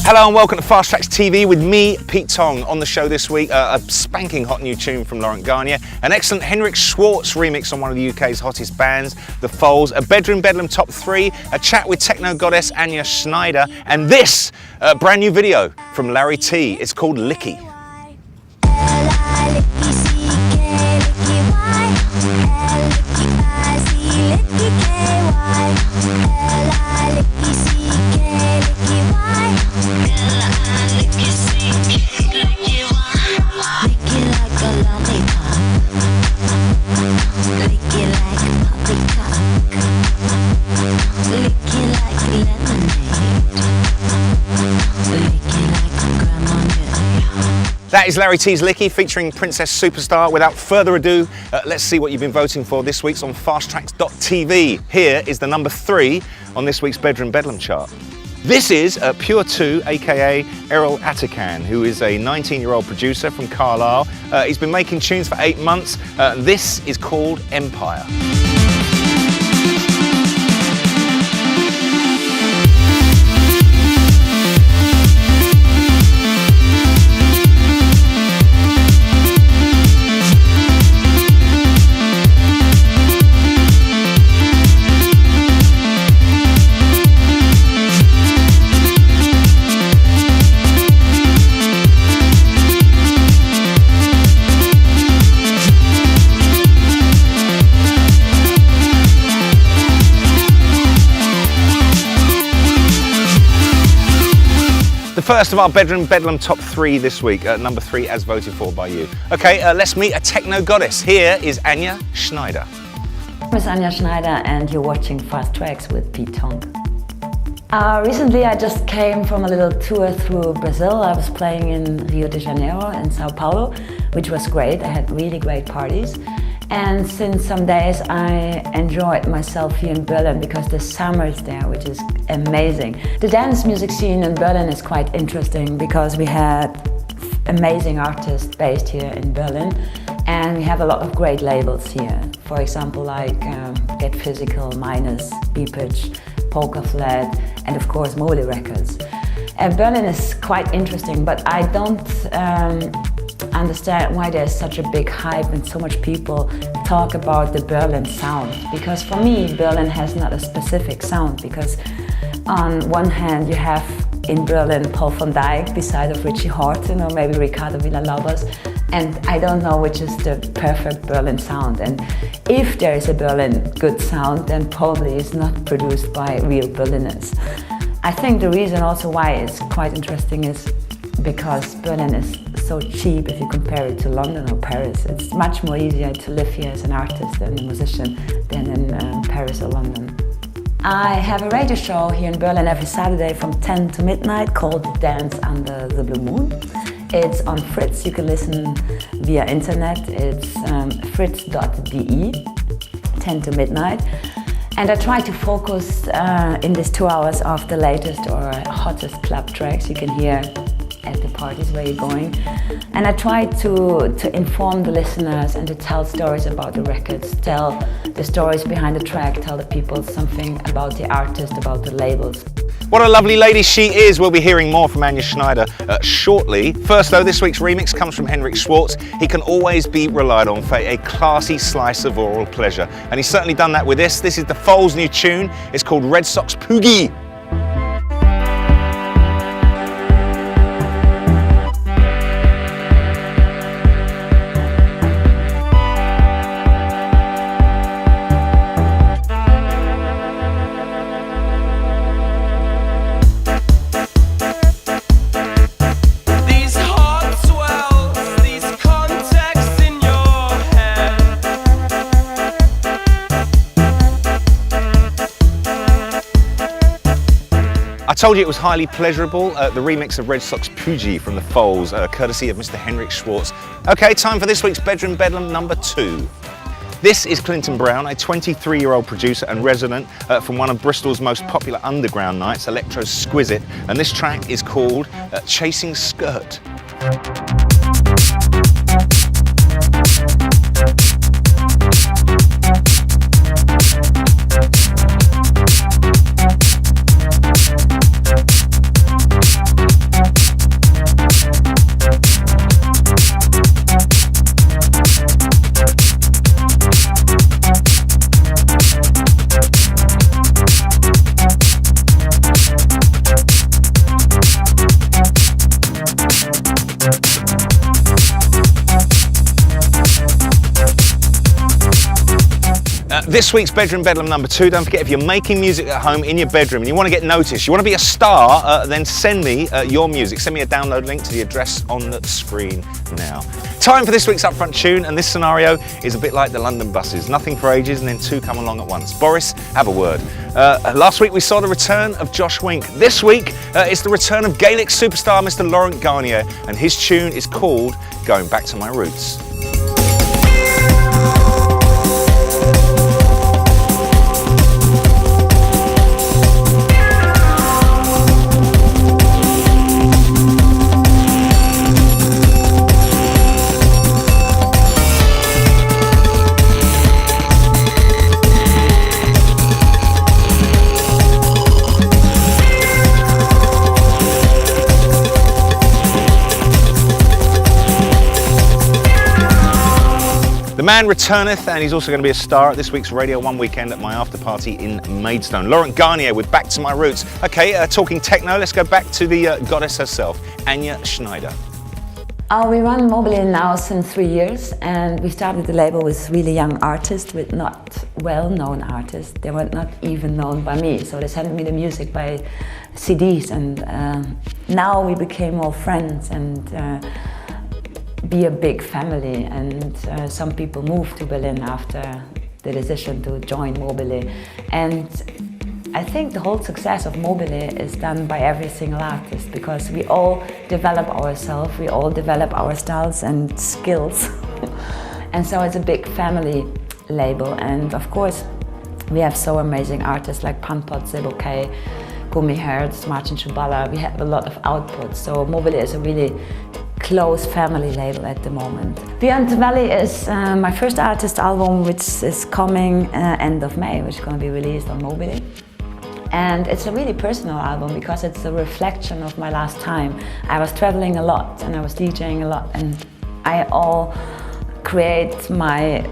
Hello and welcome to Fast Trax TV with me, Pete Tong. On the show this week, a spanking hot new tune from Laurent Garnier, an excellent Henrik Schwarz remix on one of the UK's hottest bands, the Foals, a Bedroom Bedlam top 3, a chat with techno goddess Anja Schneider, and this brand new video from Larry T. It's called Licky. That is Larry T's Licky featuring Princess Superstar. Without further ado, let's see what you've been voting for this week's on fasttrax.tv. Here is the number 3 on this week's Bedroom Bedlam chart. This is Pure 2, aka Errol Atakan, who is a 19-year-old producer from Carlisle. He's been making tunes for 8 months. This is called Empire. The first of our Bedroom Bedlam top 3 this week, number 3 as voted for by you. Okay, let's meet a techno goddess. Here is Anja Schneider. I'm Anja Schneider and you're watching Fast Trax with Pete Tong. Recently I just came from a little tour through Brazil. I was playing in Rio de Janeiro and Sao Paulo, which was great. I had really great parties. And since some days I enjoyed myself here in Berlin because the summer is there, which is amazing. The dance music scene in Berlin is quite interesting because we had amazing artists based here in Berlin and we have a lot of great labels here. For example, like Get Physical, Minus, B-Pitch, Polka Flat and of course Mole Records. And Berlin is quite interesting, but I don't understand why there's such a big hype and so much people talk about the Berlin sound. Because for me, Berlin has not a specific sound, because on one hand you have in Berlin Paul van Dyk beside of Richie Horton or maybe Ricardo Villalobos, and I don't know which is the perfect Berlin sound. And if there is a Berlin good sound, then probably it's not produced by real Berliners. I think the reason also why it's quite interesting is because Berlin is so cheap if you compare it to London or Paris. It's much more easier to live here as an artist and a musician than in Paris or London. I have a radio show here in Berlin every Saturday from 10 to midnight called Dance Under the Blue Moon. It's on Fritz, you can listen via internet. It's fritz.de, 10 to midnight. And I try to focus in these 2 hours of the latest or hottest club tracks you can hear at the parties where you're going. And I try to inform the listeners and to tell stories about the records, tell the stories behind the track, tell the people something about the artist, about the labels. What a lovely lady she is. We'll be hearing more from Anja Schneider shortly. First though, this week's remix comes from Henrik Schwarz. He can always be relied on for a classy slice of oral pleasure. And he's certainly done that with this. This is the Foals' new tune. It's called Red Socks Pugie. I told you it was highly pleasurable, the remix of Red Socks Pugie from the Foals, courtesy of Mr. Henrik Schwarz. Okay, time for this week's Bedroom Bedlam number 2. This is Clinton Brown, a 23-year-old producer and resident from one of Bristol's most popular underground nights, Electro's Squisite, and this track is called Chasing Skirt. This week's Bedroom Bedlam number 2. Don't forget, if you're making music at home in your bedroom and you want to get noticed, you want to be a star, then send me your music. Send me a download link to the address on the screen now. Time for this week's upfront tune, and this scenario is a bit like the London buses. Nothing for ages and then two come along at once. Boris, have a word. Last week we saw the return of Josh Wink. This week it's the return of Gaelic superstar Mr. Laurent Garnier, and his tune is called Going Back to My Roots. The man returneth, and he's also going to be a star at this week's Radio 1 weekend at my after party in Maidstone. Laurent Garnier with Back to My Roots. Okay, talking techno, let's go back to the goddess herself, Anja Schneider. We run Mobile now since 3 years, and we started the label with really young artists, with not well-known artists. They were not even known by me, so they sent me the music by CDs, and now we became all friends and be a big family, and some people moved to Berlin after the decision to join Mobile. And I think the whole success of Mobile is done by every single artist, because we all develop ourselves, we all develop our styles and skills. And so it's a big family label, and of course we have so amazing artists like Panpot, Zebokay, Gumi Hertz, Martin Schubala. We have a lot of output, so Mobile is a really close family label at the moment. Beyond the Valley is my first artist album, which is coming end of May, which is going to be released on Mobile. And it's a really personal album because it's a reflection of my last time. I was traveling a lot and I was DJing a lot, and I all create my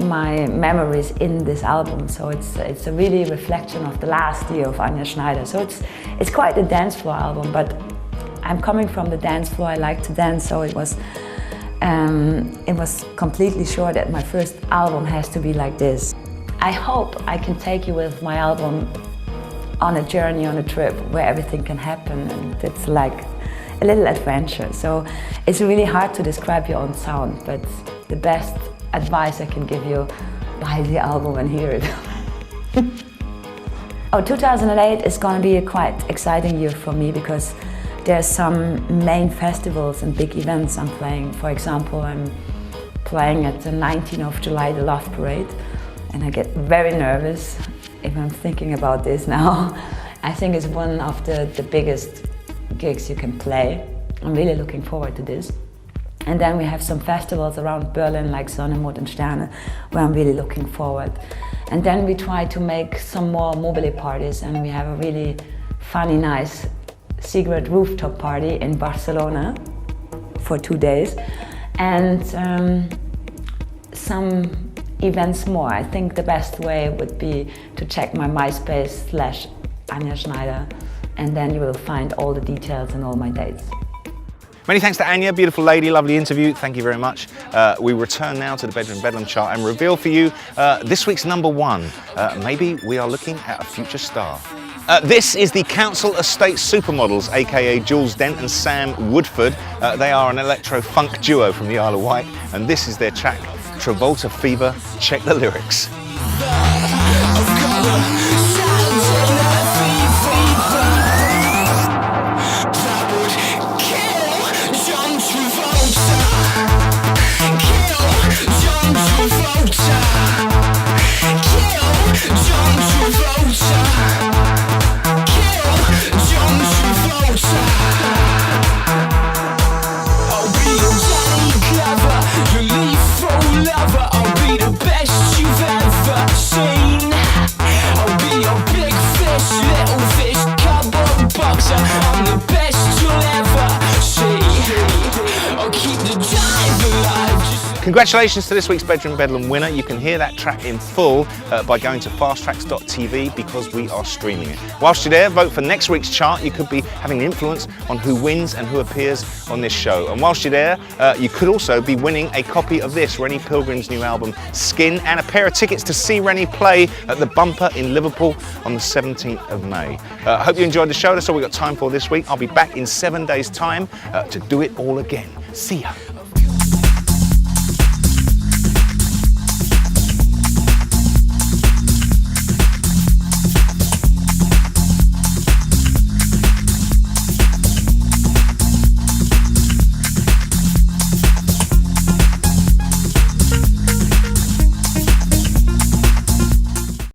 memories in this album. So it's a really reflection of the last year of Anja Schneider. So it's quite a dance floor album, but I'm coming from the dance floor, I like to dance, so it was completely sure that my first album has to be like this. I hope I can take you with my album on a journey, on a trip, where everything can happen, and it's like a little adventure. So it's really hard to describe your own sound, but the best advice I can give you, buy the album and hear it. 2008 is going to be a quite exciting year for me, because there's some main festivals and big events I'm playing. For example, I'm playing at the 19th of July, the Love Parade, and I get very nervous if I'm thinking about this now. I think it's one of the biggest gigs you can play. I'm really looking forward to this. And then we have some festivals around Berlin, like Sonne, Mond and Sterne, where I'm really looking forward. And then we try to make some more Mobile parties, and we have a really funny, nice secret rooftop party in Barcelona for 2 days, and some events more. I think the best way would be to check my MySpace /Anja Schneider, and then you will find all the details and all my dates. Many thanks to Anja, beautiful lady, lovely interview, thank you very much. We return now to the Bedroom Bedlam chart and reveal for you this week's number 1. Maybe we are looking at a future star. This is the Council Estate Supermodels, aka Jules Dent and Sam Woodford. They are an electro-funk duo from the Isle of Wight, and this is their track, Travolta Fever. Check the lyrics. I'll be the best you've ever seen. Congratulations to this week's Bedroom Bedlam winner. You can hear that track in full by going to fasttracks.tv because we are streaming it. Whilst you're there, vote for next week's chart. You could be having an influence on who wins and who appears on this show. And whilst you're there, you could also be winning a copy of this, Rennie Pilgrim's new album, Skin, and a pair of tickets to see Rennie play at the Bumper in Liverpool on the 17th of May. I hope you enjoyed the show. That's all we've got time for this week. I'll be back in 7 days' time to do it all again. See ya.